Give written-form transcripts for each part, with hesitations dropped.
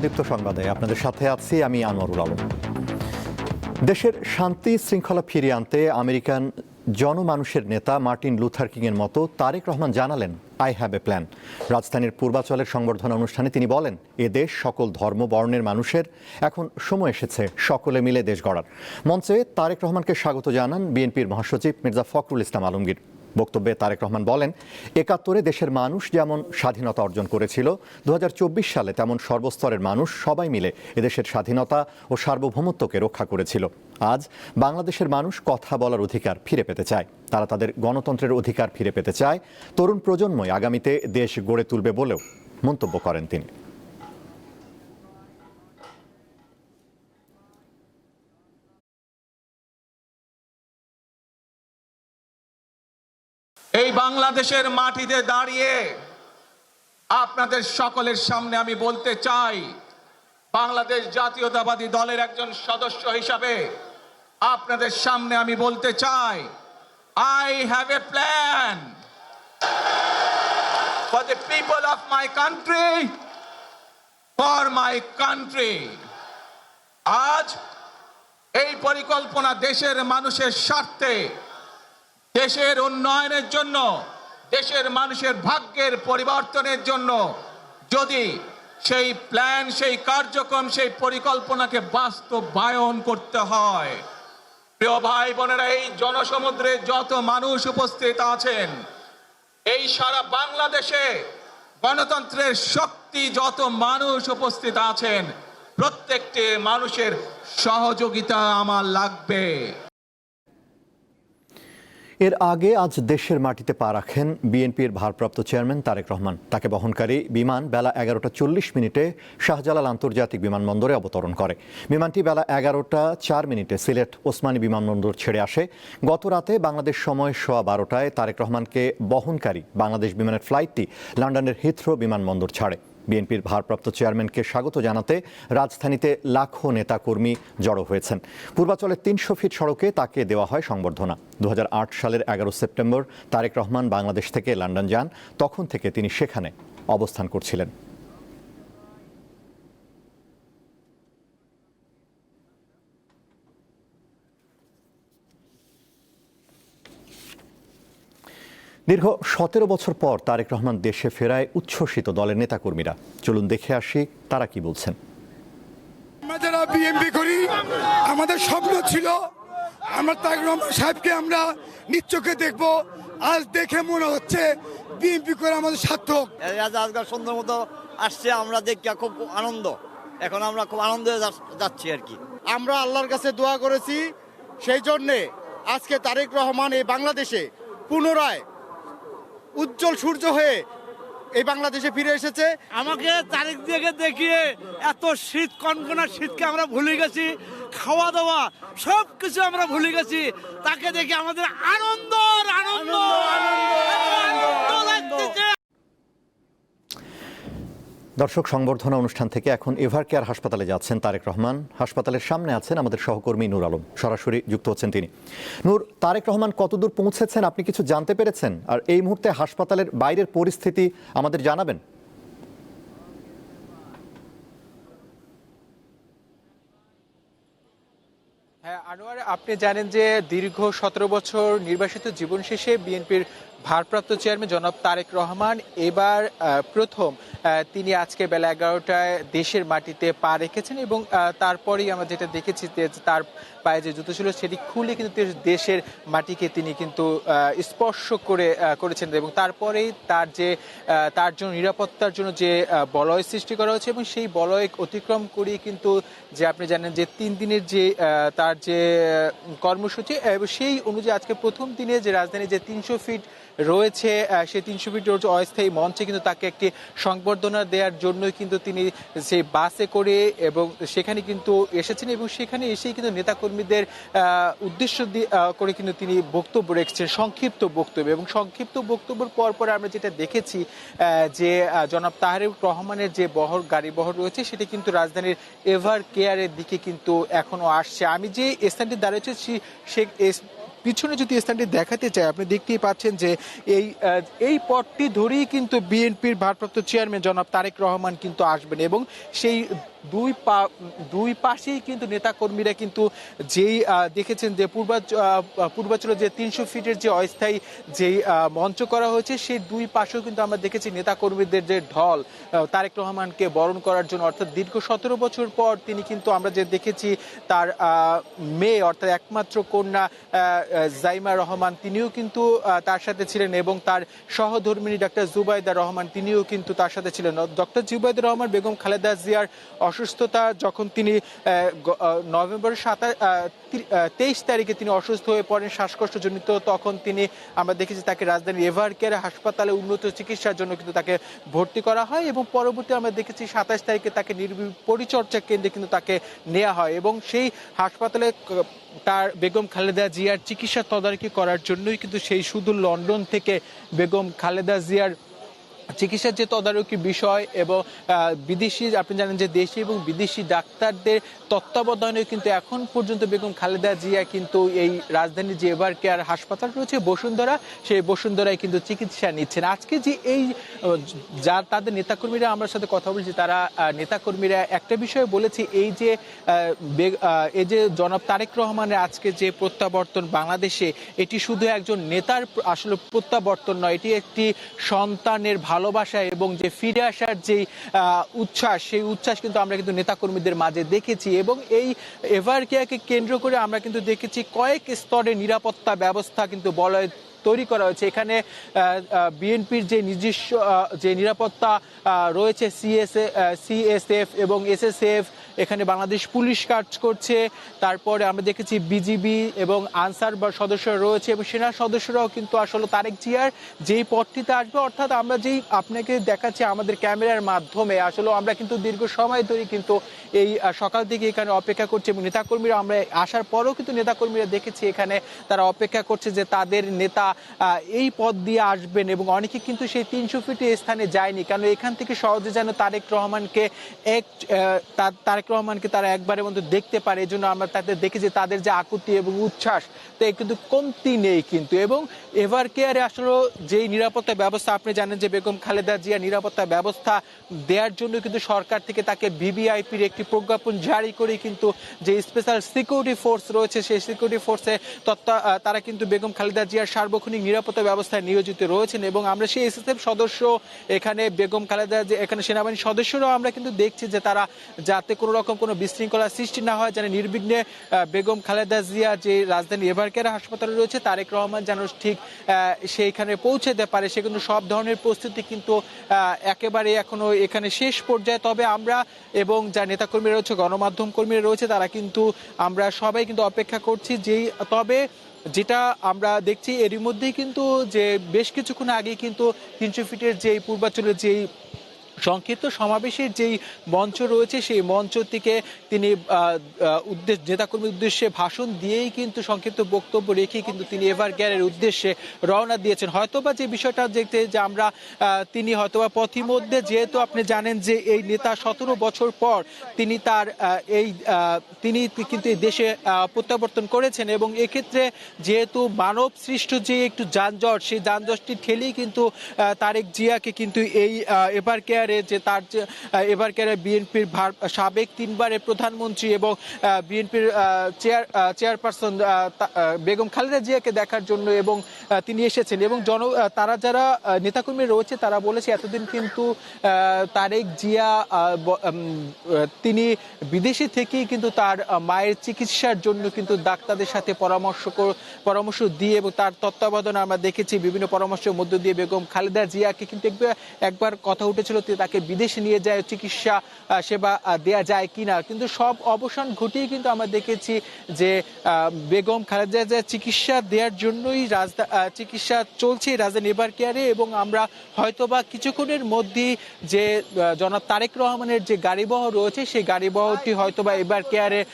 দীপ্ত সংবাদে আপনাদের সাথে আছি আমি আনোয়ারুল আলম। দেশের শান্তি শৃঙ্খলা ফিরিয়ে আনতে আমেরিকান জনমানুষের নেতা মার্টিন লুথার কিংয়ের মতো তারেক রহমান জানালেন, আই হ্যাভ এ প্ল্যান। রাজধানীর পূর্বাচলের সংবর্ধনা অনুষ্ঠানে তিনি বলেন, এ দেশ সকল ধর্ম বর্ণের মানুষের, এখন সময় এসেছে সকলে মিলে দেশ গড়ার। মঞ্চে তারেক রহমানকে স্বাগত জানান বিএনপির মহাসচিব মির্জা ফখরুল ইসলাম আলমগীর। বক্তব্যে তারেক রহমান বলেন, ৭১-এ দেশের মানুষ যেমন স্বাধীনতা অর্জন করেছিল, ২০২৪ সালে তেমন সর্বস্তরের মানুষ সবাই মিলে এদেশের স্বাধীনতা ও সার্বভৌমত্বকে রক্ষা করেছিল। আজ বাংলাদেশের মানুষ কথা বলার অধিকার ফিরে পেতে চায়, তারা তাদের গণতন্ত্রের অধিকার ফিরে পেতে চায়। তরুণ প্রজন্মই আগামীতে দেশ গড়ে তুলবে বলেও মন্তব্য করেন তিনি। এই বাংলাদেশের মাটিতে দাঁড়িয়ে আপনাদের সকলের সামনে আমি বলতে চাই, বাংলাদেশ জাতীয়তাবাদী দলের একজন সদস্য হিসাবে আপনাদের সামনে আমি বলতে চাই, I have a plan for the people of my country, for my country. আজ এই পরিকল্পনা দেশের মানুষের স্বার্থে, দেশের উন্নয়নের জন্য, দেশের মানুষের ভাগ্যের পরিবর্তনের জন্য। যদি সেই প্ল্যান, সেই কার্যক্রম, সেই পরিকল্পনাকে বাস্তবায়ন করতে হয়, প্রিয় ভাই বোনেরা, এই জনসমুদ্রে যত মানুষ উপস্থিত আছেন, এই সারা বাংলাদেশে গণতন্ত্রের শক্তি যত মানুষ উপস্থিত আছেন, প্রত্যেকটি মানুষের সহযোগিতা আমার লাগবে। এর আগে আজ দেশের মাটিতে পা রাখেন বিএনপির ভারপ্রাপ্ত চেয়ারম্যান তারেক রহমান। তাকে বহনকারী বিমান বেলা 11:40 শাহজালাল আন্তর্জাতিক বিমানবন্দরে অবতরণ করে। বিমানটি বেলা 11:04 সিলেট ওসমানী বিমানবন্দর ছেড়ে আসে। গত রাতে বাংলাদেশ সময় সোয়া 12টায় তারেক রহমানকে বহনকারী বাংলাদেশ বিমানের ফ্লাইটটি লন্ডনের হিথ্রো বিমানবন্দর ছাড়ে। বিএনপির ভারপ্রাপ্ত চেয়ারম্যানকে স্বাগত জানাতে রাজধানীতে লাখো নেতাকর্মী জড়ো হয়েছেন। পূর্বাচলের ৩০০ ফিট সড়কে তাকে দেওয়া হয় সংবর্ধনা। ২০০৮ সালের ১১ সেপ্টেম্বর তারেক রহমান বাংলাদেশ থেকে লন্ডন যান। তখন থেকে তিনি সেখানে অবস্থান করছিলেন। দীর্ঘ ১৭ বছর পর তারেক রহমান দেশে ফেরায় উচ্ছ্বসিত দলের নেতাকর্মীরা। চলুন দেখে আসি তারা কি বলছেন। আমরা যারা বিএনপি করি, আমাদের স্বপ্ন ছিল আমরা তারেক রহমান সাহেবকে আমরা নিজ চোখে দেখবো। আজ দেখে মনে হচ্ছে বিএনপি করে আমাদের সার্থক। আজকাল সুন্দর মতো আসছে, আমরা দেখি খুব আনন্দ। এখন আমরা খুব আনন্দে যাচ্ছি আর কি। আমরা আল্লাহর কাছে দোয়া করেছি, সেই জন্যে আজকে তারেক রহমান এই বাংলাদেশে পুনরায় উজ্জ্বল সূর্য হয়ে এই বাংলাদেশে ফিরে এসেছে। আমাকে তারিখ দিয়ে দেখিয়ে এত শীত, কনকনা শীতকে আমরা ভুলে গেছি, খাওয়া দাওয়া সব কিছু আমরা ভুলে গেছি। তাকে দেখে আমাদের আনন্দ লাগতেছে। দর্শক, সংবর্ধনা অনুষ্ঠান থেকে এখন এভার কেয়ার হাসপাতালে যাচ্ছেন তারেক রহমান। হাসপাতালের সামনে আছেন আমাদের সহকর্মী নূর আলম, সরাসরি যুক্ত হচ্ছেন তিনি। নূর, তারেক রহমান কতদূর পৌঁছেছেন, আপনি কিছু জানতে পেরেছেন? আর এই মুহূর্তে হাসপাতালের বাইরের পরিস্থিতি আমাদের জানাবেন। হ্যাঁ আনোয়ার, আপনি জানেন যে দীর্ঘ ১৭ বছর নির্বাসিত জীবন শেষে বিএনপির ভারপ্রাপ্ত চেয়ারম্যান জনাব তারেক রহমান এবার প্রথম তিনি আজকে বেলা 11টায় দেশের মাটিতে পা রেখেছেন এবং তারপরেই আমরা যেটা দেখেছি যে তার পায়ে যে জুতো ছিল সেটি খুলে কিন্তু দেশের মাটিকে তিনি কিন্তু স্পর্শ করেছেন এবং তারপরেই তার জন্য নিরাপত্তার জন্য যে বলয় সৃষ্টি করা হয়েছে এবং সেই বলয় অতিক্রম করিয়ে কিন্তু যে আপনি জানেন যে ৩ দিনের যে তার যে কর্মসূচি সেই অনুযায়ী আজকে প্রথম দিনে যে রাজধানীর যে ৩০০ ফিট রয়েছে সেই ৩০০ ফিট অস্থায়ী মঞ্চে কিন্তু তাকে একটি সংবর্ধনা দেওয়ার জন্যই কিন্তু তিনি সেই বাসে করে এবং সেখানে কিন্তু এসেছেন এবং সেখানে এসেই কিন্তু নেতাকর্মীদের উদ্দেশ্য করে কিন্তু তিনি বক্তব্য রেখেছেন, সংক্ষিপ্ত বক্তব্য। এবং সংক্ষিপ্ত বক্তব্যের পর আমরা যেটা দেখেছি যে জনাব তারেক রহমানের যে গাড়ি বহর রয়েছে সেটি কিন্তু রাজধানীর এভার কেয়ারের দিকে কিন্তু এখনো আসছে। আমি যে স্থানটি দাঁড়িয়েছি সে পিছনে যদি স্থানটি দেখাতে চাই, আপনি দেখতেই পাচ্ছেন যে এই পথটি ধরেই কিন্তু বিএনপির ভারপ্রাপ্ত চেয়ারম্যান জনাব তারেক রহমান কিন্তু আসবেন এবং সেই দুই পাশেই কিন্তু নেতাকর্মীরা কিন্তু যেই দেখেছেন যে পূর্বাঞ্চলে যে 300 ফিটের যে অস্থায়ী যেই মঞ্চ করা হয়েছে সেই দুই পাশেও কিন্তু আমরা দেখেছি নেতাকর্মীদের যে ঢল তারেক রহমানকে বরণ করার জন্য, অর্থাৎ দীর্ঘ 17 বছর পর তিনি কিন্তু আমরা যে দেখেছি তার মেয়ে অর্থাৎ একমাত্র কন্যা জাইমা রহমান তিনিও কিন্তু তার সাথে ছিলেন এবং তার সহধর্মিণী ডক্টর জুবাইদা রহমান তিনিও কিন্তু তার সাথে ছিলেন। ডক্টর জুবাইদা রহমান বেগম খালেদা জিয়ার অসুস্থতা যখন তিনি নভেম্বরের 23 তারিখে তিনি অসুস্থ হয়ে পড়েন শ্বাসকষ্টজনিত, তখন তিনি আমরা দেখেছি তাকে রাজধানীর এভার কেয়ার হাসপাতালে উন্নত চিকিৎসার জন্য কিন্তু তাকে ভর্তি করা হয় এবং পরবর্তী আমরা দেখেছি 27 তারিখে তাকে নির্বিঘ্ন পরিচর্যা কেন্দ্রে কিন্তু তাকে নেওয়া হয় এবং সেই হাসপাতালে তার বেগম খালেদা জিয়ার চিকিৎসা তদারকি করার জন্যই কিন্তু সেই শুধু লন্ডন থেকে বেগম খালেদা জিয়ার চিকিৎসার যে তদারকি বিষয় এবং বিদেশি, আপনি জানেন যে দেশি এবং বিদেশি ডাক্তারদের তত্ত্বাবধানে কিন্তু এখন পর্যন্ত বেগম খালেদা জিয়া কিন্তু এই রাজধানীর যে এভার কেয়ার হাসপাতাল রয়েছে বসুন্ধরা, সেই বসুন্ধরায় কিন্তু চিকিৎসা নিচ্ছেন। আজকে যে এই যা তাদের নেতাকর্মীরা আমার সাথে কথা বলছি, তারা নেতাকর্মীরা একটা বিষয় বলেছে, এই যে জনাব তারেক রহমানের আজকে যে প্রত্যাবর্তন বাংলাদেশে, এটি শুধু একজন নেতার আসলে প্রত্যাবর্তন নয়, এটি একটি সন্তানের ভালোবাসা এবং যে ফিরে আসার যে উচ্ছ্বাস, সেই উচ্ছ্বাস কিন্তু আমরা কিন্তু নেতাকর্মীদের মাঝে দেখেছি এবং এই এভার কেয়ারকে কেন্দ্র করে আমরা কিন্তু দেখেছি কয়েক স্তরে নিরাপত্তা ব্যবস্থা কিন্তু বলয় তৈরি করা হয়েছে। এখানে বিএনপির যে নিজস্ব যে নিরাপত্তা রয়েছে সিএসএফ এবং এসএসএফ, এখানে বাংলাদেশ পুলিশ কাজ করছে, তারপরে আমরা দেখেছি বিজিবি এবং আনসার সদস্যরা রয়েছে এবং সেনা সদস্যরাও কিন্তু আসলে তারেক জিয়ার যেই পথটিতে আসবে, অর্থাৎ আমরা যেই আপনাকে দেখাচ্ছি আমাদের ক্যামেরার মাধ্যমে, আসলে আমরা কিন্তু দীর্ঘ সময় ধরে কিন্তু এই সকাল থেকে এখানে অপেক্ষা করছি এবং নেতাকর্মীরা আমরা আসার পরেও কিন্তু নেতাকর্মীরা দেখেছি এখানে তারা অপেক্ষা করছে যে তাদের নেতা এই পথ দিয়ে আসবেন এবং অনেকে কিন্তু সেই 300 ফিটে স্থানে যায়নি, কারণ এখান থেকে সহজে যেন তারেক রহমানকে তারা একবারের মধ্যে দেখতে পারে। এই জন্য আমরা তাদের দেখেছি তাদের যে আকুতি এবং উচ্ছ্বাস, তো কিন্তু কমতি নেই কিন্তু। এবং এভার কেয়ারে আসলে যেই নিরাপত্তা ব্যবস্থা, আপনি জানেন যে বেগম খালেদা জিয়া নিরাপত্তা ব্যবস্থা দেওয়ার জন্য কিন্তু সরকার থেকে তাকে ভিভিআইপির একটি প্রজ্ঞাপন জারি করে কিন্তু যে স্পেশাল সিকিউরিটি ফোর্স রয়েছে, সেই সিকিউরিটি ফোর্সে তারা কিন্তু বেগম খালেদা জিয়ার সার্বক্ষণিক নিরাপত্তা ব্যবস্থায় নিয়োজিত রয়েছেন এবং আমরা সেই এসএসএফ সদস্য, এখানে বেগম খালেদা এখানে সেনাবাহিনীর সদস্যরাও আমরা কিন্তু দেখছি যে তারা যাতে কোনো রকম কোনো বিশৃঙ্খলা সৃষ্টি না হয়, যেন নির্বিঘ্নে বেগম খালেদা জিয়া যে রাজধানী এভার কেয়ার হাসপাতালে রয়েছে তারেক রহমান যেন ঠিক সেইখানে পৌঁছাতে পারে, সে কিন্তু সব ধরনের প্রস্তুতি কিন্তু একেবারে এখনো এখানে শেষ পর্যায়ে। তবে আমরা এবং যা নেতাকর্মীরা রয়েছে, গণমাধ্যম কর্মীরা রয়েছে, তারা কিন্তু আমরা সবাই কিন্তু অপেক্ষা করছি তবে যেটা আমরা দেখছি এরই মধ্যেই কিন্তু যে বেশ কিছুক্ষণ আগে কিন্তু 300 ফিটের যেই পূর্বাঞ্চলের যেই সংক্ষিপ্ত সমাবেশের যেই মঞ্চ রয়েছে, সেই মঞ্চ থেকে তিনি নেতাকর্মীর উদ্দেশ্যে ভাষণ দিয়েই কিন্তু সংক্ষিপ্ত বক্তব্য রেখে কিন্তু তিনি এভার কেয়ারের উদ্দেশ্যে রওনা দিয়েছেন। হয়তোবা যে বিষয়টা দেখতে যে আমরা তিনি হয়তোবা পথিমধ্যে, যেহেতু আপনি জানেন যে এই নেতা 17 বছর পর তিনি তিনি কিন্তু এই দেশে প্রত্যাবর্তন করেছেন এবং এক্ষেত্রে যেহেতু মানব সৃষ্ট যে একটু যানজট, সেই যানজটটি ঠেলেই কিন্তু তারেক জিয়াকে কিন্তু এই এভার কেয়ার যে তার যে এভার কেয়ারে বিএনপির সাবেক 3 বারের প্রধানমন্ত্রী এবং বিএনপির চেয়ারপারসন বেগম খালেদা জিয়াকে দেখার জন্য এবং তিনি এসেছেন এবং তারা যারা নেতাকর্মী রয়েছে তারা বলেছে এতদিন কিন্তু তারেক জিয়া তিনি বিদেশে থেকেই কিন্তু তার মায়ের চিকিৎসার জন্য কিন্তু ডাক্তারদের সাথে পরামর্শ দিয়ে এবং তার তত্ত্বাবধানে আমরা দেখেছি বিভিন্ন পরামর্শের মধ্য দিয়ে বেগম খালেদা জিয়াকে কিন্তু একবার কথা উঠেছিল তাকে বিদেশে নিয়ে যায় চিকিৎসা সেবা দেয়া যায় কিনা, কিন্তু সব অবসান ঘটিয়ে কিন্তু আমরা দেখেছি যে বেগম খালেদা জিয়া চিকিৎসা দেওয়ার জন্যই চিকিৎসা চলছে রাজধানী এভার কেয়ারে এবং আমরা হয়তোবা কিছুক্ষণের মধ্যেই যে জনাব তারেক রহমানের যে গাড়িবহর রয়েছে সেই গাড়িবহরটি হয়তোবা এভার কেয়ারের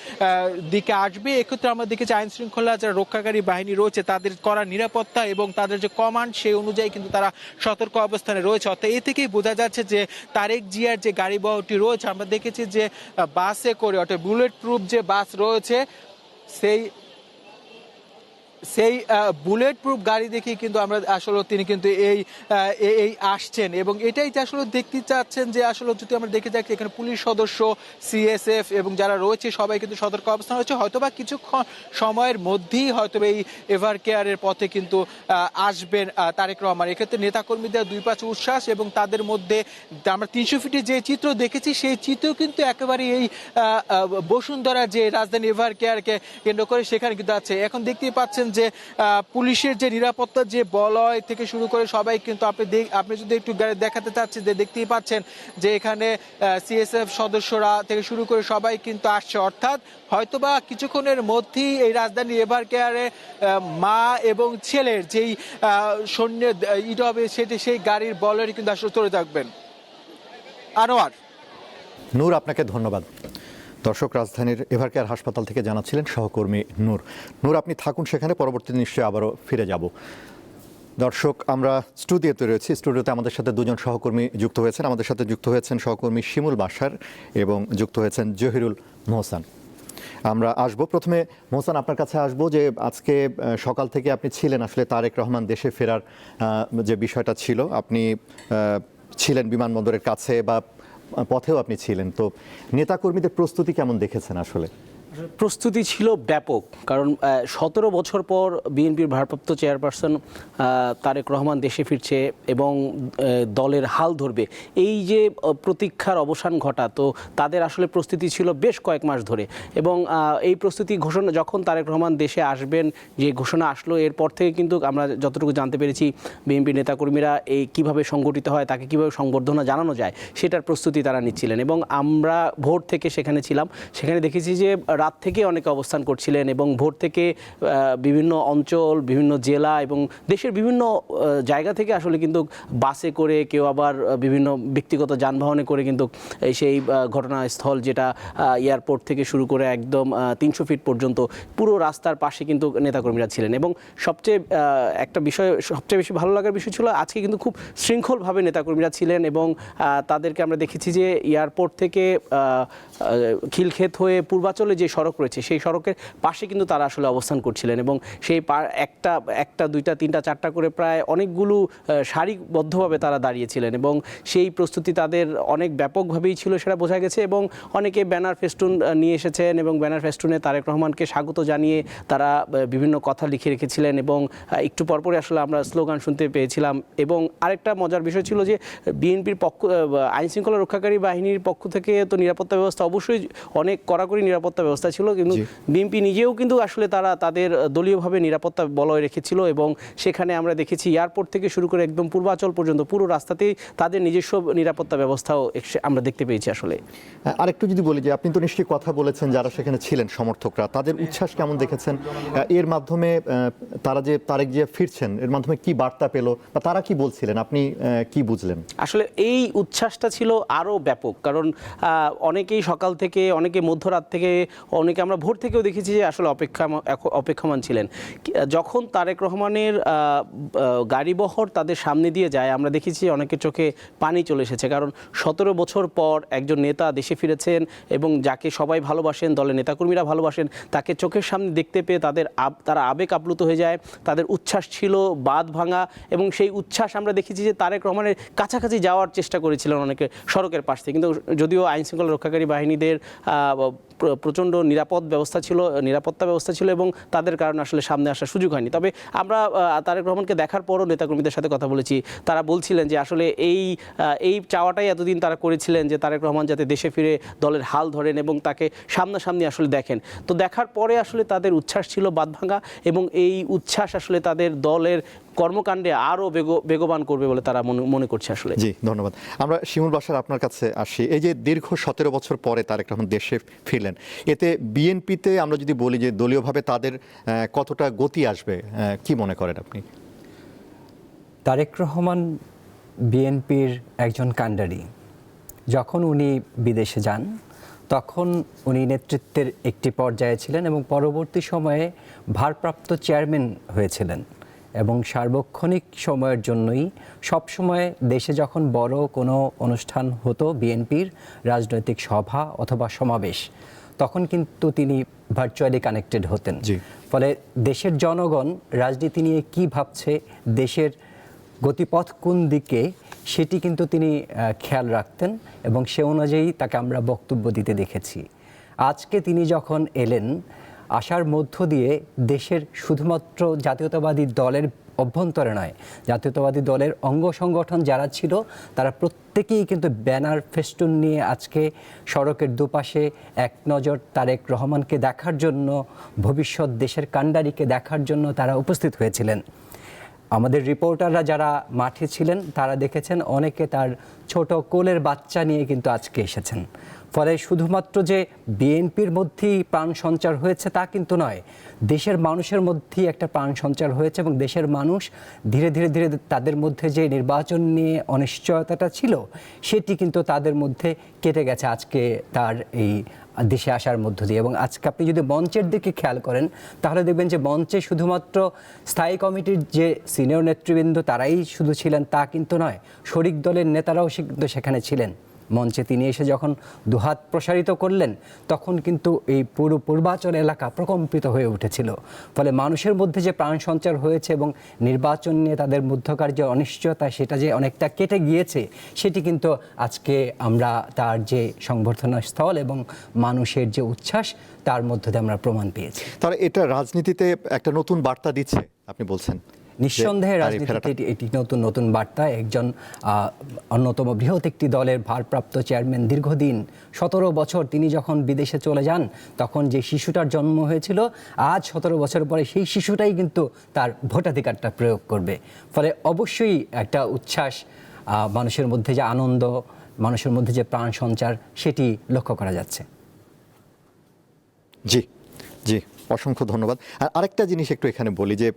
দিকে আসবে। এক্ষেত্রে আমরা দেখেছি আইন শৃঙ্খলা যারা রক্ষাকারী বাহিনী রয়েছে তাদের করা নিরাপত্তা এবং তাদের যে কমান্ড সেই অনুযায়ী কিন্তু তারা সতর্ক অবস্থানে রয়েছে। অর্থাৎ এ থেকেই বোঝা যাচ্ছে যে তারেক জিয়ার যে গাড়িবহরটি রয়েছে, আমরা দেখেছি যে বাসে করে অর্থাৎ বুলেট প্রুফ যে বাস রয়েছে সেই বুলেট প্রুফ গাড়ি দেখে কিন্তু আমরা আসলে তিনি কিন্তু এই আসছেন এবং এটাই যে আসলে দেখতে চাচ্ছেন যে আসলে যদি আমরা দেখে যাচ্ছি এখানে পুলিশ সদস্য, সিএসএফ এবং যারা রয়েছে সবাই কিন্তু সতর্ক অবস্থান রয়েছে। হয়তোবা কিছুক্ষণ সময়ের মধ্যেই হয়তো এই এভার কেয়ারের পথে কিন্তু আসবেন তারেক রহমান। এক্ষেত্রে নেতাকর্মীদের দুই পাশে উচ্ছ্বাস এবং তাদের মধ্যে আমরা 300 ফিটে যে চিত্র দেখেছি সেই চিত্র কিন্তু একেবারে এই বসুন্ধরা যে রাজধানী এভার কেয়ারকে কেন্দ্র করে সেখানে কিন্তু আছে। এখন দেখতেই পাচ্ছেন যে পুলিশের যে নিরাপত্তার যে বলয় থেকে শুরু করে সবাই কিন্তু আপনি যদি একটু দেখাতে চাচ্ছেন যে দেখতেই পাচ্ছেন যে এখানে সিএসএফ সদস্যরা থেকে শুরু করে সবাই কিন্তু আসছে, অর্থাৎ হয়তোবা কিছুক্ষণের মধ্যেই এই রাজধানী এভার কেয়ারে মা এবং ছেলের যেই সৈন্য ইট হবে সেই গাড়ির বলয় কিন্তু আসলে চলে থাকবেন। আনোয়ার, নূর, আপনাকে ধন্যবাদ। দর্শক, রাজধানীর এভারকেয়ার হাসপাতাল থেকে জানাচ্ছিলেন সহকর্মী নূর। নূর, আপনি থাকুন সেখানে, পরবর্তীতে নিশ্চয়ই আবারও ফিরে যাব। দর্শক, আমরা স্টুডিওতে রয়েছি। স্টুডিওতে আমাদের সাথে দুজন সহকর্মী যুক্ত হয়েছেন। আমাদের সাথে যুক্ত হয়েছেন সহকর্মী শিমুল বাশার এবং যুক্ত হয়েছেন জহিরুল মোহসান। আমরা আসব প্রথমে মোহসান, আপনার কাছে আসব যে আজকে সকাল থেকে আপনি ছিলেন আসলে তারেক রহমান দেশে ফেরার যে বিষয়টা ছিল, আপনি ছিলেন বিমানবন্দরের কাছে বা পথেও আপনি ছিলেন, তো নেতাকর্মীদের প্রস্তুতি কেমন দেখেছেন? আসলে প্রস্তুতি ছিল ব্যাপক, কারণ 17 বছর পর বিএনপির ভারপ্রাপ্ত চেয়ারপারসন তারেক রহমান দেশে ফিরছে এবং দলের হাল ধরবে, এই যে প্রতীক্ষার অবসান ঘটা, তো তাদের আসলে প্রস্তুতি ছিল বেশ কয়েক মাস ধরে। এবং এই প্রস্তুতি ঘোষণা যখন তারেক রহমান দেশে আসবেন যে ঘোষণা আসলো, এরপর থেকে কিন্তু আমরা যতটুকু জানতে পেরেছি বিএনপির নেতাকর্মীরা এই কীভাবে সংগঠিত হয়, তাকে কীভাবে সংবর্ধনা জানানো যায় সেটার প্রস্তুতি তারা নিচ্ছিলেন। এবং আমরা ভোর থেকে সেখানে ছিলাম, সেখানে দেখেছি যে রাত থেকে অনেকে অবস্থান করছিলেন এবং ভোর থেকে বিভিন্ন অঞ্চল, বিভিন্ন জেলা এবং দেশের বিভিন্ন জায়গা থেকে আসলে কিন্তু বাসে করে, কেউ আবার বিভিন্ন ব্যক্তিগত যানবাহনে করে কিন্তু সেই ঘটনাস্থল, যেটা এয়ারপোর্ট থেকে শুরু করে একদম 300 ফিট পর্যন্ত পুরো রাস্তার পাশে কিন্তু নেতাকর্মীরা ছিলেন। এবং সবচেয়ে বেশি ভালো লাগার বিষয় ছিল আজকে কিন্তু খুব শৃঙ্খলভাবে নেতাকর্মীরা ছিলেন এবং তাদেরকে আমরা দেখেছি যে এয়ারপোর্ট থেকে খিলক্ষেত হয়ে পূর্বাচলে যে সড়ক রয়েছে সেই সড়কের পাশে কিন্তু তারা আসলে অবস্থান করছিলেন এবং সেই একটা দুইটা তিনটা চারটা করে প্রায় অনেকগুলো সারিবদ্ধভাবে তারা দাঁড়িয়েছিলেন এবং সেই প্রস্তুতি তাদের অনেক ব্যাপকভাবেই ছিল, সেটা বোঝা গেছে। এবং অনেকে ব্যানার ফেস্টুন নিয়ে এসেছেন এবং ব্যানার ফেস্টুনে তারেক রহমানকে স্বাগত জানিয়ে তারা বিভিন্ন কথা লিখে রেখেছিলেন এবং একটু পরপরই আসলে আমরা স্লোগান শুনতে পেয়েছিলাম। এবং আরেকটা মজার বিষয় ছিল যে বিএনপির আইনশৃঙ্খলা রক্ষাকারী বাহিনীর পক্ষ থেকে তো নিরাপত্তা ব্যবস্থা অবশ্যই অনেক কড়াকড়ি নিরাপত্তা ব্যবস্থা ছিল, কিন্তু বিএনপি নিজেও কিন্তু আসলে তারা তাদের দলীয়ভাবে নিরাপত্তা বলয় রেখেছিল এবং সেখানে আমরা দেখেছি এয়ারপোর্ট থেকে শুরু করে একদম পূর্বাচল পর্যন্ত পুরো রাস্তাতেই তাদের নিজস্ব নিরাপত্তা ব্যবস্থাও আমরা দেখতে পেয়েছি। আসলে আরেকটু যদি বলি যে আপনি তো নিশ্চয়ই কথা বলেছেন যারা সেখানে ছিলেন সমর্থকরা, তাদের উচ্ছ্বাস কেমন দেখেছেন? এর মাধ্যমে তারা যে তারেক যে ফিরছেন এর মাধ্যমে কি বার্তা পেল বা তারা কি বলছিলেন, আপনি কি বুঝলেন? আসলে এই উচ্ছ্বাসটা ছিল আরও ব্যাপক, কারণ অনেকেই সকাল থেকে, অনেকে মধ্যরাত থেকে, অনেকে আমরা ভোর থেকেও দেখেছি যে আসলে অপেক্ষমান ছিলেন। যখন তারেক রহমানের গাড়িবহর তাদের সামনে দিয়ে যায় আমরা দেখেছি অনেকের চোখে পানি চলে এসেছে, কারণ 17 বছর পর একজন নেতা দেশে ফিরেছেন এবং যাকে সবাই ভালোবাসেন, দলের নেতাকর্মীরা ভালোবাসেন, তাকে চোখের সামনে দেখতে পেয়ে তারা আবেগ আপ্লুত হয়ে যায়। তাদের উচ্ছ্বাস ছিল বাঁধ ভাঙা এবং সেই উচ্ছ্বাস আমরা দেখেছি যে তারেক রহমানের কাছাকাছি যাওয়ার চেষ্টা করেছিলেন অনেকে সড়কের পাশ থেকে, কিন্তু যদিও আইনশৃঙ্খলা রক্ষাকারী বাহিনীদের প্রচণ্ড নিরাপত্তা ব্যবস্থা ছিল এবং তাদের কারণে আসলে সামনে আসার সুযোগ হয়নি। তবে আমরা তারেক রহমানকে দেখার পরও নেতাকর্মীদের সাথে কথা বলেছি, তারা বলছিলেন যে আসলে এই চাওয়াটাই এতদিন তারা করেছিলেন যে তারেক রহমান যাতে দেশে ফিরে দলের হাল ধরেন এবং তাকে সামনাসামনি আসলে দেখেন। তো দেখার পরে আসলে তাদের উচ্ছ্বাস ছিল বাঁধভাঙা এবং এই উচ্ছ্বাস আসলে তাদের দলের কর্মকাণ্ডে আরও বেগবান করবে বলে তারা মনে করছে। আসলে জি, ধন্যবাদ। আমরা শিমুল বাশার আপনার কাছে আসি। এই যে দীর্ঘ 17 বছর পরে তারেক রহমান দেশে ফিরলেন, এতে বিএনপিতে আমরা যদি বলি যে দলীয়ভাবে তাদের কতটা গতি আসবে, কি মনে করেন আপনি? তারেক রহমান বিএনপির একজন কাণ্ডারি। যখন উনি বিদেশে যান তখন উনি নেতৃত্বের একটি পর্যায়ে ছিলেন এবং পরবর্তী সময়ে ভারপ্রাপ্ত চেয়ারম্যান হয়েছিলেন এবং সার্বক্ষণিক সময়ের জন্যই সবসময় দেশে যখন বড় কোনো অনুষ্ঠান হতো, বিএনপির রাজনৈতিক সভা অথবা সমাবেশ, তখন কিন্তু তিনি ভার্চুয়ালি কানেক্টেড হতেন। ফলে দেশের জনগণ রাজনীতি নিয়ে কি ভাবছে, দেশের গতিপথ কোন দিকে, সেটি কিন্তু তিনি খেয়াল রাখতেন এবং সে অনুযায়ী তাকে আমরা বক্তব্য দিতে দেখেছি। আজকে তিনি যখন এলেন, আসার মধ্য দিয়ে দেশের শুধুমাত্র জাতীয়তাবাদী দলের অভ্যন্তরে নয়, জাতীয়তাবাদী দলের অঙ্গ সংগঠন যারা ছিল তারা প্রত্যেকেই কিন্তু ব্যানার ফেস্টুন নিয়ে আজকে সড়কের দুপাশে এক নজর তারেক রহমানকে দেখার জন্য, ভবিষ্যৎ দেশের কাণ্ডারিকে দেখার জন্য তারা উপস্থিত হয়েছিলেন। আমাদের রিপোর্টাররা যারা মাঠে ছিলেন তারা দেখেছেন অনেকে তার ছোট কোলের বাচ্চা নিয়ে কিন্তু আজকে এসেছেন। ফলে শুধুমাত্র যে বিএনপির মধ্যেই প্রাণ সঞ্চার হয়েছে তা কিন্তু নয়, দেশের মানুষের মধ্যেই একটা প্রাণ সঞ্চার হয়েছে এবং দেশের মানুষ ধীরে ধীরে ধীরে তাদের মধ্যে যে নির্বাচন নিয়ে অনিশ্চয়তাটা ছিল সেটি কিন্তু তাদের মধ্যে কেটে গেছে আজকে তার এই দেশে আসার মধ্য দিয়ে। এবং আজকে আপনি যদি মঞ্চের দিকে খেয়াল করেন তাহলে দেখবেন যে মঞ্চে শুধুমাত্র স্থায়ী কমিটির যে সিনিয়র নেতৃবৃন্দ তারাই শুধু ছিলেন তা কিন্তু নয়, শরিক দলের নেতারাও কিন্তু সেখানে ছিলেন। মঞ্চে তিনি এসে যখন দুহাত প্রসারিত করলেন তখন কিন্তু এই পুরো পূর্বাচল এলাকা প্রকম্পিত হয়ে উঠেছিল। ফলে মানুষের মধ্যে যে প্রাণ সঞ্চার হয়েছে এবং নির্বাচন নিয়ে তাদের মধ্যকার যে অনিশ্চয়তা সেটা যে অনেকটা কেটে গিয়েছে সেটি কিন্তু আজকে আমরা তার যে সংবর্ধনা স্থল এবং মানুষের যে উচ্ছ্বাস তার মধ্য দিয়ে আমরা প্রমাণ পেয়েছি। তাহলে এটা রাজনীতিতে একটা নতুন বার্তা দিচ্ছে আপনি বলছেন? নিঃসন্দেহে রাজনীতিতে এটি নতুন বার্তা। একজন অন্যতম বৃহৎ একটি দলের ভারপ্রাপ্ত চেয়ারম্যান দীর্ঘদিন 17 বছর তিনি যখন বিদেশে চলে যান তখন যে শিশুটার জন্ম হয়েছিল, আজ 17 বছর পরে সেই শিশুটাই কিন্তু তার ভোটাধিকারটা প্রয়োগ করবে। ফলে অবশ্যই একটা উচ্ছ্বাস, মানুষের মধ্যে যে আনন্দ, মানুষের মধ্যে যে প্রাণ সঞ্চার সেটি লক্ষ্য করা যাচ্ছে। জি জি, অসংখ্য ধন্যবাদ। আর আরেকটা জিনিস একটু এখানে বলি যে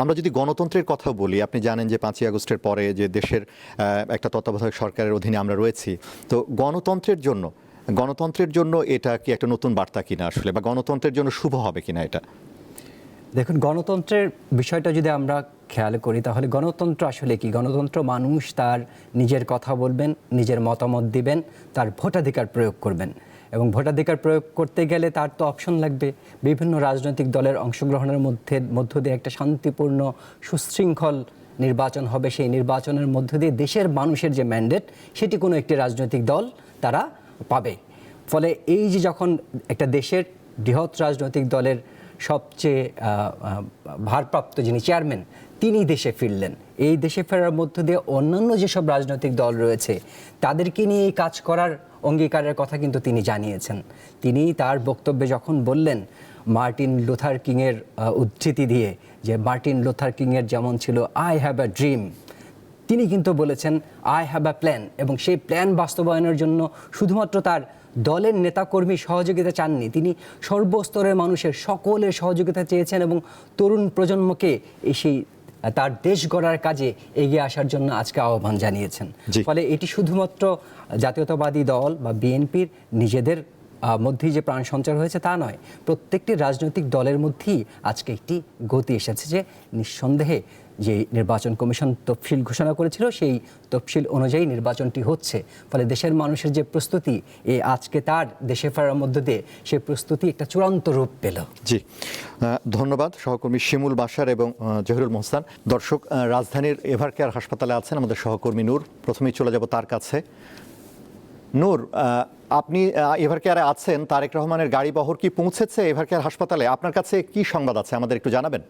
আমরা যদি গণতন্ত্রের কথা বলি, আপনি জানেন যে 5ই আগস্টের পরে যে দেশের একটা তত্ত্বাবধায়ক সরকারের অধীনে আমরা রয়েছি, তো গণতন্ত্রের জন্য এটা কি একটা নতুন বার্তা কিনা আসলে, বা গণতন্ত্রের জন্য শুভ হবে কিনা এটা? দেখুন, গণতন্ত্রের বিষয়টা যদি আমরা খেয়াল করি তাহলে গণতন্ত্র আসলে কি? গণতন্ত্র মানুষ তার নিজের কথা বলবেন, নিজের মতামত দিবেন, তার ভোটাধিকার প্রয়োগ করবেন এবং ভোটাধিকার প্রয়োগ করতে গেলে তার তো অপশন লাগবে। বিভিন্ন রাজনৈতিক দলের অংশগ্রহণের মধ্য দিয়ে একটা শান্তিপূর্ণ সুশৃঙ্খল নির্বাচন হবে। সেই নির্বাচনের মধ্য দিয়ে দেশের মানুষের যে ম্যান্ডেট সেটি কোনো একটি রাজনৈতিক দল তারা পাবে। ফলে এই যে যখন একটা দেশের বৃহৎ রাজনৈতিক দলের সবচেয়ে ভারপ্রাপ্ত যিনি চেয়ারম্যান তিনি দেশে ফিরলেন, এই দেশে ফেরার মধ্য দিয়ে অন্যান্য যেসব রাজনৈতিক দল রয়েছে তাদেরকে নিয়ে এই কাজ করার অঙ্গীকারের কথা কিন্তু তিনি জানিয়েছেন। তিনি তার বক্তব্যে যখন বললেন মার্টিন লুথার কিংয়ের উদ্ধৃতি দিয়ে যে মার্টিন লুথার কিংয়ের যেমন ছিল আই হ্যাভ আ ড্রিম, তিনি কিন্তু বলেছেন আই হ্যাভ আ প্ল্যান, এবং সেই প্ল্যান বাস্তবায়নের জন্য শুধুমাত্র তার দলের নেতাকর্মী সহযোগিতা চাননি, তিনি সর্বস্তরের মানুষের সকলের সহযোগিতা চেয়েছেন এবং তরুণ প্রজন্মকে সেই তার দেশ গড়ার কাজে এগিয়ে আসার জন্য আজকে আহ্বান জানিয়েছেন। ফলে এটি শুধুমাত্র জাতীয়তাবাদী দল বা বিএনপির নিজেদের মধ্যেই যে প্রাণ সঞ্চার হয়েছে তা নয়, প্রত্যেকটি রাজনৈতিক দলের মধ্যেই আজকে একটি গতি এসেছে যে নিঃসন্দেহে যে নির্বাচন কমিশন তফসিল ঘোষণা করেছিল সেই তফসিল অনুযায়ী নির্বাচনটি হচ্ছে। ফলে দেশের মানুষের যে প্রস্তুতি আজকে তার দেশে ফেরার মধ্য দিয়ে সেই প্রস্তুতি একটা চূড়ান্ত রূপ পেল। জি, ধন্যবাদ সহকর্মী শিমুল বাশার এবং জহিরুল মোহসান। দর্শক, রাজধানীর এভারকেয়ার হাসপাতালে আছেন আমাদের সহকর্মী নূর। প্রথমেই চলে যাব তার কাছে। নূর, আপনি এভারকেয়ারে আছেন, তারেক রহমানের গাড়ি বহর কি পৌঁছেছে এভারকেয়ার হাসপাতালে? আপনার কাছে কি সংবাদ আছে আমাদের একটু জানাবেন।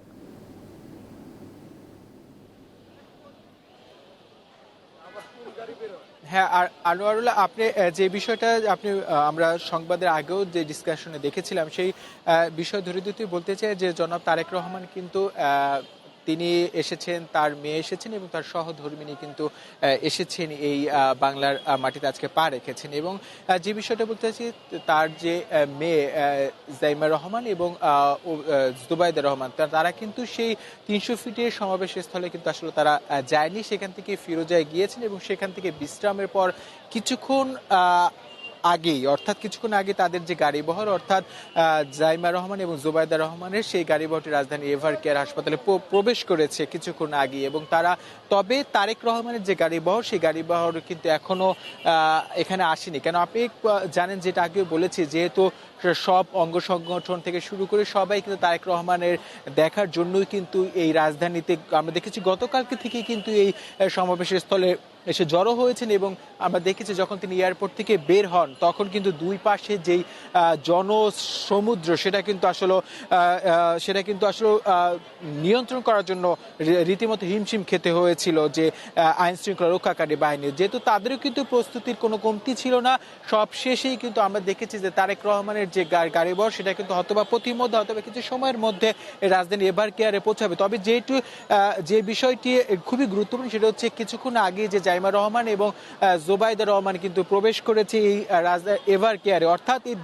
হ্যাঁ, আর আনোয়ারুল্লাহ, আপনি যে বিষয়টা আমরা সংবাদের আগেও যে ডিসকাশনে দেখেছিলাম সেই বিষয় ধরে দিতেই বলতে চাই যে জনাব তারেক রহমান কিন্তু তিনি এসেছেন, তার মেয়ে এসেছেন এবং তার সহধর্মিনী কিন্তু এসেছেন এই বাংলার মাটিতে আজকে পা রেখেছেন। এবং যে বিষয়টা বলতে চাইছি, তার যে মেয়ে জাইমা রহমান এবং জুবাইদা রহমান তারা কিন্তু সেই 300 ফিটের সমাবেশ স্থলে কিন্তু আসলে তারা যায়নি, সেখান থেকে ফিরোজায় গিয়েছেন এবং সেখান থেকে বিশ্রামের পর কিছুক্ষণ আগেই অর্থাৎ কিছুক্ষণ আগে তাদের যে গাড়িবহর অর্থাৎ জাইমা রহমান এবং জুবাইদা রহমানের সেই গাড়িবহরটি রাজধানী এভার কেয়ার হাসপাতালে প্রবেশ করেছে কিছুক্ষণ আগে এবং তবে তারেক রহমানের যে গাড়িবহর সেই গাড়িবহর কিন্তু এখনো এখানে আসেনি। কেন আপনি জানেন, যেটা আগেও বলেছি, যেহেতু সব অঙ্গ সংগঠন থেকে শুরু করে সবাই কিন্তু তারেক রহমানের দেখার জন্যই কিন্তু এই রাজধানীতে আমরা দেখেছি গতকালকে থেকে কিন্তু এই সমাবেশের স্থলে এসে জড়ো হয়েছেন এবং আমরা দেখেছি যখন তিনি এয়ারপোর্ট থেকে বের হন তখন কিন্তু দুই পাশে যেই জনসমুদ্র সেটা কিন্তু আসলে নিয়ন্ত্রণ করার জন্য রীতিমতো হিমশিম খেতে হয়েছিল যে আইন শৃঙ্খলা রক্ষাকারী বাহিনী, যেহেতু তাদেরও কিন্তু প্রস্তুতির কোনো কমতি ছিল না। সব শেষেই কিন্তু আমরা দেখেছি যে তারেক রহমানের যে গাড়িবহর সেটা কিন্তু হয়তোবা প্রতিমধ্যে হয়তোবা কিছু সময়ের মধ্যে রাজধানী এভার কেয়ারে পৌঁছাবে। তবে যে বিষয়টি খুবই গুরুত্বপূর্ণ সেটা হচ্ছে কিছুক্ষণ আগে যে জাইমা রহমান এবং জুবাইদা রহমান কিন্তু প্রবেশ করেছে এই এভার কেয়ারে, অর্থাৎ এই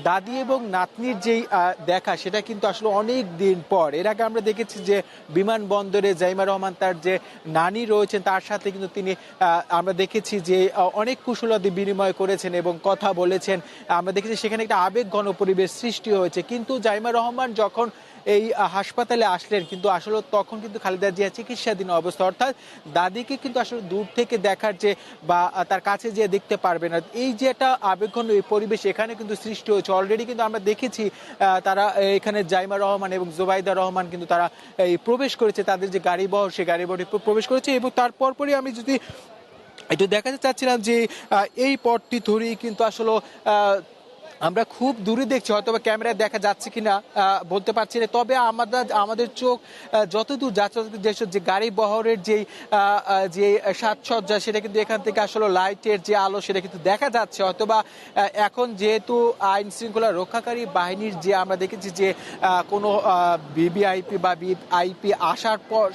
দাদি এবং নাতনির যেই দেখা সেটা কিন্তু আসলে অনেক দিন পর। এর আগে আমরা দেখেছি যে বিমানবন্দরে জাইমা রহমান তার যে নানি রয়েছেন তার সাথে কিন্তু তিনি আমরা দেখেছি যে অনেক কুশলাদি বিনিময় করেছেন এবং কথা বলেছেন। আমরা দেখেছি সেখানে একটা আবেগঘন পরিবেশ সৃষ্টি হয়েছে। কিন্তু জাইমা রহমান যখন এই হাসপাতালে আসলেন কিন্তু আসলে তখন কিন্তু খালেদা জিয়া চিকিৎসাধীন অবস্থা, অর্থাৎ দাদিকে কিন্তু আসলে দূর থেকে দেখার যে বা তার কাছে যে দেখতে পারবে না, এই যে একটা আবেগঘন পরিবেশ এখানে কিন্তু সৃষ্টি হয়েছে। অলরেডি কিন্তু আমরা দেখেছি তারা এখানে জাইমা রহমান এবং জুবাইদা রহমান কিন্তু তারা এই প্রবেশ করেছে, তাদের যে গাড়িবহর সেই গাড়িবহরে প্রবেশ করেছে এবং তারপরই আমি যদি একটু দেখাতে চাচ্ছিলাম যে এই পথটি ধরেই কিন্তু আসলে আমরা খুব দূরে দেখছি, হয়তো বা ক্যামেরায় দেখা যাচ্ছে কিনা বলতে পারছি না, তবে আমাদের চোখ যতদূর যাচ্ছে যে গাড়ি বহরের যে সাজসজ্জা সেটা কিন্তু এখান থেকে আসলে লাইটের যে আলো সেটা কিন্তু দেখা যাচ্ছে। হয়তোবা এখন যেহেতু আইন শৃঙ্খলা রক্ষাকারী বাহিনীর যে আমরা দেখেছি যে কোনো ভিভিআইপি বা ভিআইপি আসার পর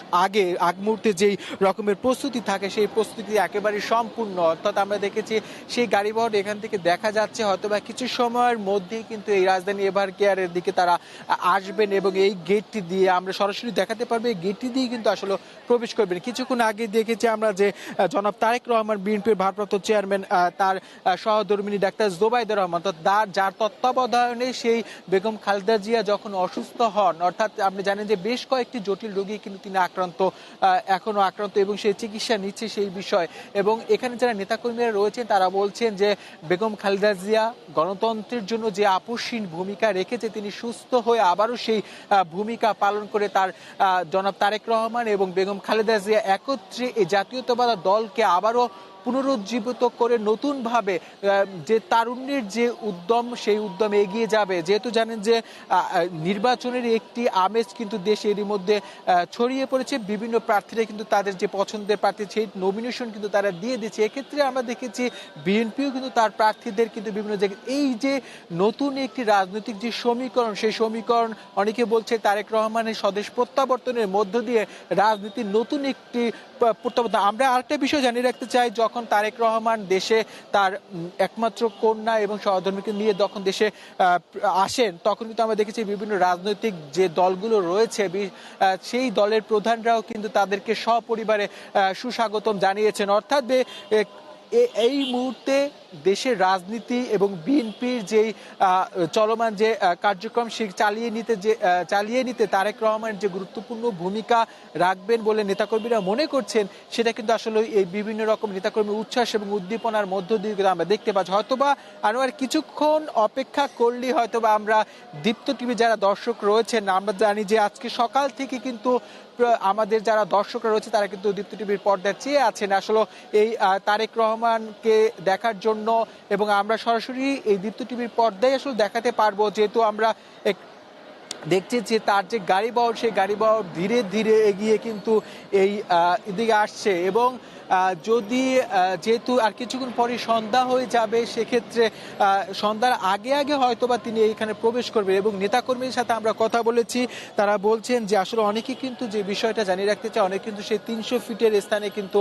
আগ মুহূর্তে যেই রকমের প্রস্তুতি থাকে সেই প্রস্তুতি একেবারে সম্পূর্ণ, অর্থাৎ আমরা দেখেছি সেই গাড়ি বহর এখান থেকে দেখা যাচ্ছে। হয়তোবা কিছু সময়ের মধ্যেই কিন্তু এই রাজধানী এভার কেয়ারের দিকে তারা আসবেন এবং এই গেটটি দিয়ে আমরা সরাসরি দেখাতে পারবো, এই গেটটি দিয়ে কিন্তু আসলে প্রবেশ করবেন। কিছুক্ষণ আগে দেখেছি আমরা যে জনাব তারেক রহমান বিএনপির ভারপ্রাপ্ত চেয়ারম্যান তার সহধর্মিনী ডাক্তার জুবাইদা রহমান যার তত্ত্বাবধানে সেই বেগম খালেদা জিয়া যখন অসুস্থ হন, অর্থাৎ আপনি জানেন যে বেশ কয়েকটি জটিল রোগী কিন্তু তিনি এখনো আক্রান্ত এবং সেই চিকিৎসা নিচ্ছে সেই বিষয়। এবং এখানে যারা নেতাকর্মীরা রয়েছেন তারা বলছেন যে বেগম খালেদা জিয়া গণতন্ত্রের জন্য যে আপসহীন ভূমিকা রেখেছে তিনি সুস্থ হয়ে আবারও সেই ভূমিকা পালন করে তার জনাব তারেক রহমান এবং বেগম খালেদা জিয়া একত্রে এই জাতীয়তাবাদী দলকে আবারও পুনরুজ্জীবিত করে নতুনভাবে যে তারুণ্যের যে উদ্যম সেই উদ্যমে এগিয়ে যাবে। যেহেতু জানেন যে নির্বাচনের একটি আমেজ কিন্তু দেশে এরই মধ্যে ছড়িয়ে পড়েছে, বিভিন্ন প্রার্থীরা কিন্তু তাদের যে পছন্দের প্রার্থী সেই নমিনেশন কিন্তু তারা দিয়ে দিচ্ছে। এক্ষেত্রে আমরা দেখেছি বিএনপিও কিন্তু তার প্রার্থীদের কিন্তু বিভিন্ন জায়গায় এই যে নতুন একটি রাজনৈতিক যে সমীকরণ সেই সমীকরণ অনেকে বলছে তারেক রহমানের স্বদেশ প্রত্যাবর্তনের মধ্য দিয়ে রাজনীতির নতুন একটি প্রত্যাবর্তন। আমরা আরেকটা বিষয় জানিয়ে রাখতে চাই, যখন তারেক রহমান দেশে তার একমাত্র কন্যা এবং সহধর্মীকে নিয়ে যখন দেশে আসেন তখন কিন্তু আমরা দেখেছি বিভিন্ন রাজনৈতিক যে দলগুলো রয়েছে সেই দলের প্রধানরাও কিন্তু তাদেরকে সপরিবারে সুস্বাগতম জানিয়েছেন। অর্থাৎ এই মুহূর্তে দেশের রাজনীতি এবং বিএনপির যেই চলমান যে কার্যক্রম সে চালিয়ে নিতে তারেক রহমানের যে গুরুত্বপূর্ণ ভূমিকা রাখবেন বলে নেতাকর্মীরা মনে করছেন, সেটা কিন্তু আসলে এই বিভিন্ন রকম নেতাকর্মীর উচ্ছ্বাস এবং উদ্দীপনার মধ্য দিয়ে আমরা দেখতে পাচ্ছি। হয়তোবা আনোয়ার কিছুক্ষণ অপেক্ষা করলেই হয়তোবা আমরা দীপ্ত টিভি যারা দর্শক রয়েছেন, আমরা জানি যে আজকে সকাল থেকে কিন্তু আমাদের যারা দর্শকরা রয়েছে তারা কিন্তু দীপ্ত টিভির পর্দায় চেয়ে আছেন আসলে এই তারেক রহমানকে দেখার জন্য, এবং আমরা সরাসরি এই দীপ্ত টিভির পর্দায় আসলে দেখাতে পারবো, যেহেতু আমরা দেখছি যে তার যে গাড়িবহর সেই গাড়িবহর ধীরে ধীরে এগিয়ে কিন্তু এই এদিকে আসছে। এবং যেহেতু আর কিছুক্ষণ পরে সন্ধ্যা হয়ে যাবে সেক্ষেত্রে সন্ধ্যার আগে হয়তোবা তিনি এইখানে প্রবেশ করবেন। এবং নেতাকর্মীর সাথে আমরা কথা বলেছি, তারা বলছেন যে আসলে অনেকে কিন্তু যে বিষয়টা জানিয়ে রাখতে চায়, অনেকে কিন্তু সেই 300 ফিটের স্থানে কিন্তু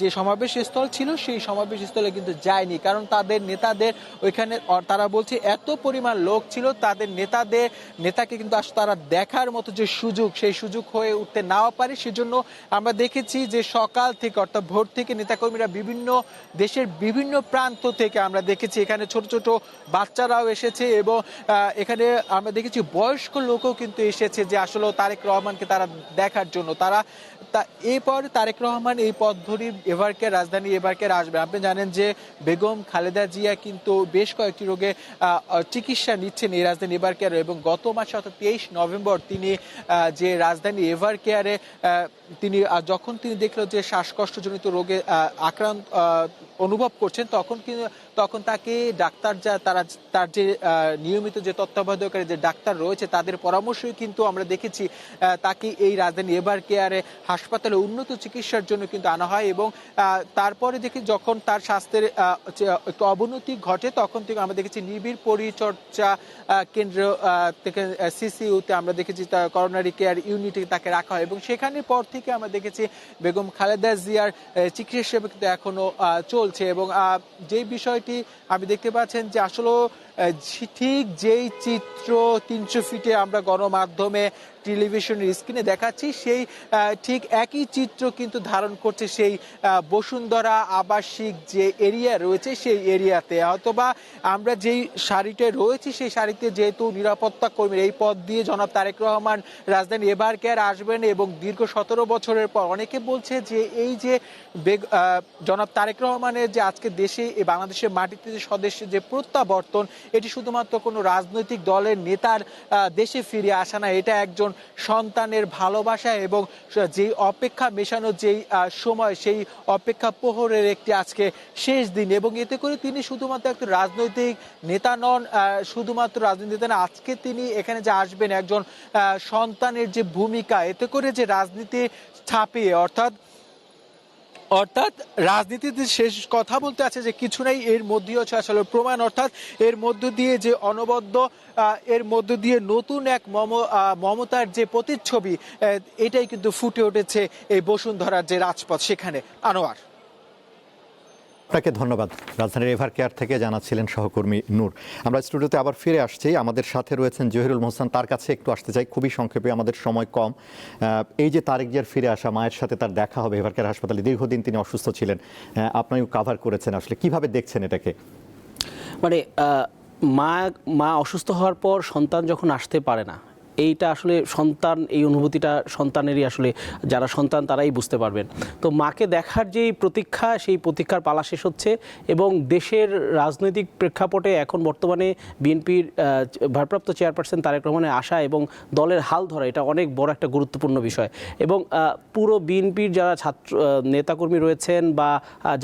যে সমাবেশ স্থল ছিল সেই সমাবেশ স্থলে কিন্তু যায়নি, কারণ তাদের নেতাদের ওইখানে তারা বলছে এত পরিমাণ লোক ছিল তাদের নেতাকে কিন্তু পর্যন্ত তারা দেখার মতো যে সুযোগ, সেই সুযোগ হয়ে উঠতে নাও পারে। সেজন্য আমরা দেখেছি যে সকাল থেকে অর্থাৎ ভোর থেকে নেতাকর্মীরা বিভিন্ন দেশের বিভিন্ন প্রান্ত থেকে আমরা দেখেছি এখানে ছোট ছোট বাচ্চারাও এসেছে এবং এখানে আমরা দেখেছি বয়স্ক লোকও কিন্তু এসেছে যে আসলে তারেক রহমানকে তারা দেখার জন্য। এরপর তারেক রহমান এই পথ ধরে এবারকের রাজধানী এবারকের আসবে। আপনি জানেন যে বেগম খালেদা জিয়া কিন্তু বেশ কয়েকটি রোগে চিকিৎসা নিচ্ছেন এই রাজধানী এভার কেয়ারে এবং গত মাসে অর্থাৎ 23 নভেম্বর তিনি যে রাজধানী এভার কেয়ারে যখন তিনি দেখলেন যে শ্বাসকষ্টজনিত রোগে আক্রান্ত অনুভব করছেন তখন তাকে ডাক্তার তার যে নিয়মিত যে তত্ত্বাবধায়কারী যে ডাক্তার রয়েছে তাদের পরামর্শই কিন্তু আমরা দেখেছি তাকে এই রাজধানী এভার কেয়ারে হাসপাতালে উন্নত চিকিৎসার জন্য কিন্তু আনা হয় এবং তারপরে দেখি যখন তার স্বাস্থ্যের একটু অবনতি ঘটে তখন থেকে আমরা দেখেছি নিবিড় পরিচর্যা কেন্দ্র থেকে সিসিইউতে আমরা দেখেছি করোনারি কেয়ার ইউনিটে তাকে রাখা হয় এবং সেখানে পর থেকে আমরা দেখেছি বেগম খালেদা জিয়ার চিকিৎসা সেবা কিন্তু এখনো চলছে এবং যেই বিষয়টি আপনি দেখতে পাচ্ছেন যে আসলে ঠিক যেই চিত্র 300 ফিটে আমরা গণমাধ্যমে টেলিভিশনের স্ক্রিনে দেখাচ্ছি সেই ঠিক একই চিত্র কিন্তু ধারণ করছে সেই বসুন্ধরা আবাসিক যে এরিয়া রয়েছে সেই এরিয়াতে। অথবা আমরা যেই সারিতে রয়েছি সেই সারিতে যেহেতু নিরাপত্তা কর্মীর এই পথ দিয়ে জনাব তারেক রহমান রাজধানী এভার কেয়ার আসবেন এবং দীর্ঘ 17 বছরের পর অনেকে বলছে যে এই যে জনাব তারেক রহমানের যে আজকে দেশে বাংলাদেশের মাটিতে যে স্বদেশে যে প্রত্যাবর্তন এটি শুধুমাত্র কোনো রাজনৈতিক দলের নেতার দেশে ফিরে আসা না, এটা একজন সন্তানের ভালোবাসা এবং যেই অপেক্ষা মেশানোর যেই সময় সেই অপেক্ষা প্রহরের একটি আজকে শেষ দিন এবং এতে করে তিনি শুধুমাত্র একটা রাজনৈতিক নেতা নন, শুধুমাত্র রাজনৈতিক নেতা না, আজকে তিনি এখানে যে আসবেন একজন সন্তানের যে ভূমিকা এতে করে যে রাজনীতি ছাপিয়ে অর্থাৎ রাজনীতিতে শেষ কথা বলতে আছে যে কিছু নেই এর মধ্যেই হচ্ছে আসলে প্রমাণ অর্থাৎ এর মধ্য দিয়ে যে অনবদ্য এর মধ্য দিয়ে নতুন এক মমতার যে প্রতিচ্ছবি এটাই কিন্তু ফুটে উঠেছে এই বসুন্ধরার যে রাজপথ সেখানে। আনোয়ার, আপনাকে ধন্যবাদ। রাজধানীর এভার কেয়ার থেকে জানাচ্ছিলেন সহকর্মী নূর। আমরা স্টুডিওতে আবার ফিরে আসছি, আমাদের সাথে রয়েছেন জহিরুল মোহসান, তার কাছে একটু আসতে চাই খুবই সংক্ষেপে, আমাদের সময় কম। এই যে তারেক জিয়ার ফিরে আসা, মায়ের সাথে তার দেখা হবে এভার কেয়ার হাসপাতালে, দীর্ঘদিন তিনি অসুস্থ ছিলেন, আপনিও কাভার করেছেন, আসলে কিভাবে দেখছেন এটাকে? মানে মা অসুস্থ হওয়ার পর সন্তান যখন আসতে পারে না, এইটা আসলে সন্তান, এই অনুভূতিটা সন্তানেরই, আসলে যারা সন্তান তারাই বুঝতে পারবেন। তো মাকে দেখার যেই প্রতীক্ষা, সেই প্রতীক্ষার পালা শেষ হচ্ছে এবং দেশের রাজনৈতিক প্রেক্ষাপটে এখন বর্তমানে বিএনপির ভারপ্রাপ্ত চেয়ারপারসন তারেক রহমানের আশা এবং দলের হাল ধরা, এটা অনেক বড় একটা গুরুত্বপূর্ণ বিষয় এবং পুরো বিএনপির যারা ছাত্র নেতাকর্মী রয়েছেন বা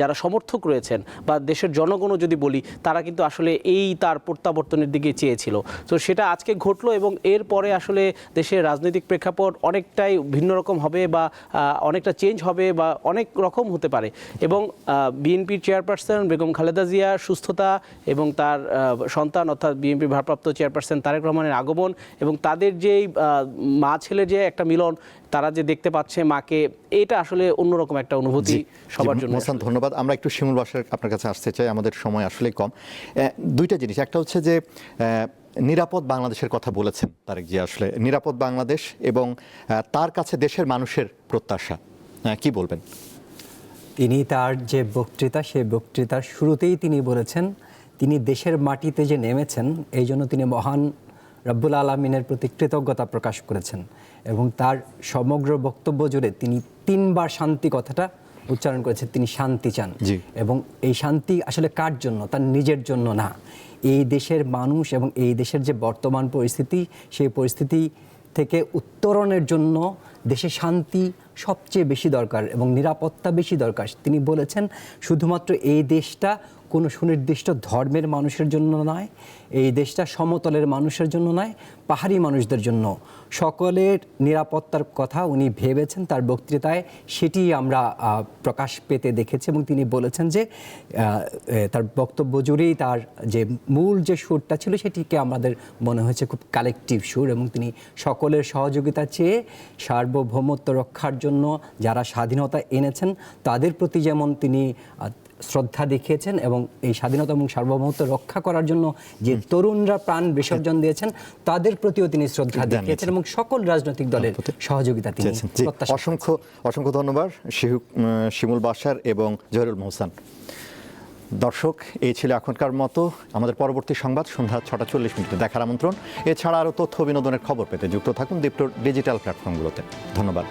যারা সমর্থক রয়েছেন বা দেশের জনগণও যদি বলি, তারা কিন্তু আসলে এই তার প্রত্যাবর্তনের দিকে চেয়েছিল। তো সেটা আজকে ঘটলো এবং এরপরে আসলে দেশের রাজনৈতিক প্রেক্ষাপট অনেকটাই ভিন্ন রকম হবে বা অনেকটা চেঞ্জ হবে বা অনেক রকম হতে পারে এবং বিএনপির চেয়ারপারসন বেগম খালেদা জিয়ার সুস্থতা এবং তার সন্তান অর্থাৎ বিএনপির ভারপ্রাপ্ত চেয়ারপারসন তারেক রহমানের আগমন এবং তাদের যেই মা ছেলে যে একটা মিলন, তারা যে দেখতে পাচ্ছে মাকে, এটা আসলে অন্যরকম একটা অনুভূতি সবার জন্য। মোহসান, ধন্যবাদ। আমরা একটু শিমুল বাসার আপনার কাছে আসতে চাই, আমাদের সময় আসলে কম। দুইটা জিনিস, একটা হচ্ছে যে নিরাপদ বাংলাদেশের কথা বলেছেন তারেক জিয়া, আসলে নিরাপদ বাংলাদেশ এবং তার কাছে দেশের মানুষের প্রত্যাশা, কি বলবেন? তিনি তার যে বক্তৃতা, সেই বক্তৃতার শুরুতেই তিনি বলেছেন তিনি দেশের মাটিতে যে নেমেছেন এই জন্য তিনি মহান রব্বুল আলমিনের প্রতি কৃতজ্ঞতা প্রকাশ করেছেন এবং তার সমগ্র বক্তব্য জুড়ে তিনি 3 বার শান্তি কথাটা উচ্চারণ করেছেন। তিনি শান্তি চান এবং এই শান্তি আসলে কার জন্য? তার নিজের জন্য না, এই দেশের মানুষ এবং এই দেশের যে বর্তমান পরিস্থিতি, সেই পরিস্থিতি থেকে উত্তরণের জন্য দেশে শান্তি সবচেয়ে বেশি দরকার এবং নিরাপত্তা বেশি দরকার। তিনি বলেছেন শুধুমাত্র এই দেশটা কোনো সুনির্দিষ্ট ধর্মের মানুষের জন্য নয়, এই দেশটা সমতলের মানুষের জন্য নয়, পাহাড়ি মানুষদের জন্য, সকলের নিরাপত্তার কথা উনি ভেবেছেন তার বক্তৃতায়, সেটি আমরা প্রকাশ পেতে দেখেছি এবং তিনি বলেছেন যে তার বক্তব্য জুড়েই তার যে মূল যে সুরটা ছিল সেটিকে আমাদের মনে হয়েছে খুব কালেকটিভ সুর এবং তিনি সকলের সহযোগিতা চেয়ে সার্বভৌমত্ব রক্ষার জন্য যারা স্বাধীনতা এনেছেন তাদের প্রতি যেমন তিনি শ্রদ্ধা দেখিয়েছেন এবং এই স্বাধীনতা এবং সার্বভৌমত্ব রক্ষা করার জন্য যে তরুণরা প্রাণ বিসর্জন দিয়েছেন তাদের প্রতিও তিনি শ্রদ্ধা দেখিয়েছেন এবং সকল রাজনৈতিক দলের সহযোগিতা তিনি জি, প্রত্যাশা অসংখ্য অসংখ্য ধন্যবাদ শিমুল বাশার এবং জহিরুল মোহসান। দর্শক, এই ছিল এখনকার মতো। আমাদের পরবর্তী সংবাদ সন্ধ্যা 6:40 দেখার আমন্ত্রণ। এছাড়া আরও তথ্য বিনোদনের খবর পেতে যুক্ত থাকুন দীপ্তর ডিজিটাল প্ল্যাটফর্মগুলোতে। ধন্যবাদ।